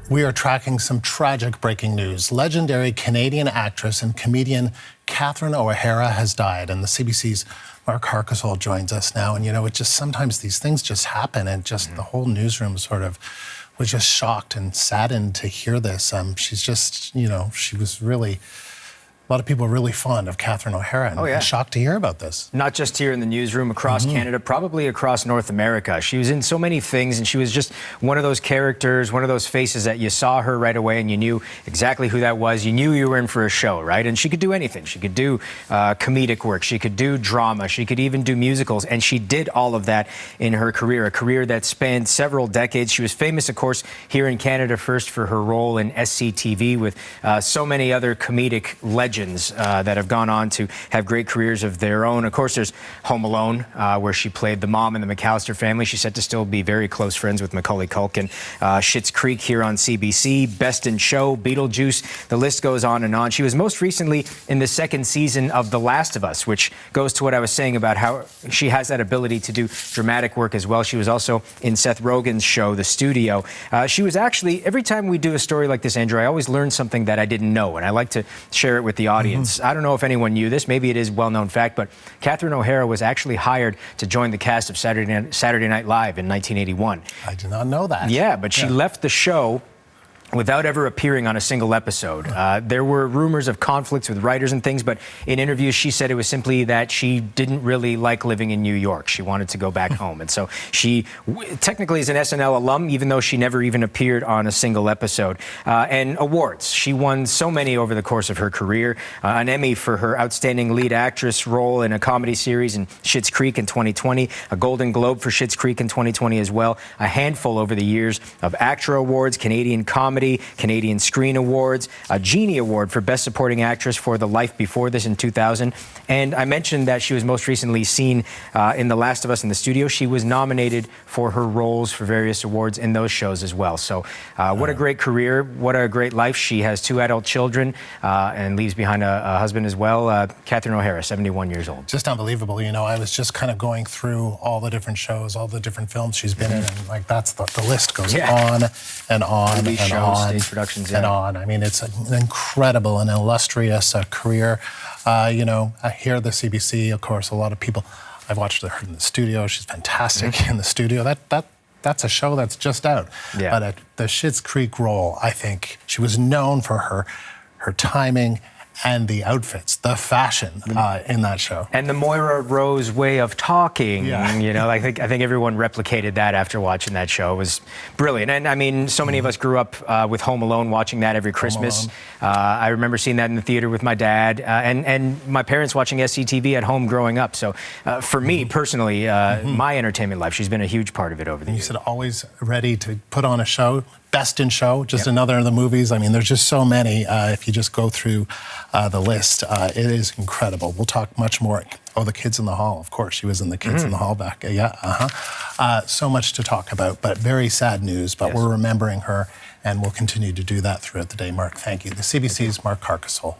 We are tracking some tragic breaking news. Legendary Canadian actress and comedian Catherine O'Hara has died, and the CBC's Mark Harkisol joins us now. And it just sometimes these things just happen, and just the whole newsroom sort of was just shocked and saddened to hear this. She's just, she was really. A lot of people are really fond of Catherine O'Hara and shocked to hear about this. Not just here in the newsroom, across Canada, probably across North America. She was in so many things, and she was just one of those characters, one of those faces that you saw her right away and you knew exactly who that was. You knew you were in for a show, right? And she could do anything. She could do comedic work. She could do drama. She could even do musicals. And she did all of that in her career, a career that spanned several decades. She was famous, of course, here in Canada first for her role in SCTV with so many other comedic legends that have gone on to have great careers of their own. Of course, there's Home Alone, where she played the mom in the McAllister family. She's said to still be very close friends with Macaulay Culkin. Schitt's Creek here on CBC, Best in Show, Beetlejuice, the list goes on and on. She was most recently in the second season of The Last of Us, which goes to what I was saying about how she has that ability to do dramatic work as well. She was also in Seth Rogen's show, The Studio. She was actually, every time we do a story like this, Andrew, I always learn something that I didn't know, and I like to share it with the audience. I don't know if anyone knew this. Maybe it is a well-known fact, but Catherine O'Hara was actually hired to join the cast of Saturday Night Live in 1981. I did not know that. Yeah, but she left the show without ever appearing on a single episode. There were rumors of conflicts with writers and things, but in interviews she said it was simply that she didn't really like living in New York. She wanted to go back home. And so she technically is an SNL alum, even though she never even appeared on a single episode. And awards. She won so many over the course of her career. An Emmy for her outstanding lead actress role in a comedy series in Schitt's Creek in 2020, a Golden Globe for Schitt's Creek in 2020 as well, a handful over the years of ACTRA awards, Canadian Comedy, Canadian Screen Awards, a Genie Award for Best Supporting Actress for The Life Before This in 2000. And I mentioned that she was most recently seen in The Last of Us in The Studio. She was nominated for her roles for various awards in those shows as well. So what a great career, what a great life. She has 2 adult children and leaves behind a husband as well. Catherine O'Hara, 71 years old. Just unbelievable. I was just kind of going through all the different shows, all the different films she's been in, and that's the list goes on and on and on. Stage productions, and on. I mean, it's an incredible and illustrious career. Here at the CBC, of course, a lot of people, I've watched her in the studio. She's fantastic in the studio. That's a show that's just out. Yeah. But at the Schitt's Creek role, I think she was known for her timing and the outfits, the fashion in that show. And the Moira Rose way of talking, Yeah. I think everyone replicated that after watching that show. It was brilliant. And I mean, so many of us grew up with Home Alone, watching that every Christmas. I remember seeing that in the theater with my dad and my parents watching SCTV at home growing up. So for me personally, my entertainment life, she's been a huge part of it over the years. You said always ready to put on a show. Best in Show, just another of the movies. I mean, there's just so many. If you just go through the list, it is incredible. We'll talk much more. Oh, The Kids in the Hall. Of course, she was in The Kids in the Hall back. So much to talk about, but very sad news. But we're remembering her, and we'll continue to do that throughout the day. Mark, thank you. The CBC's Mark Harkisol.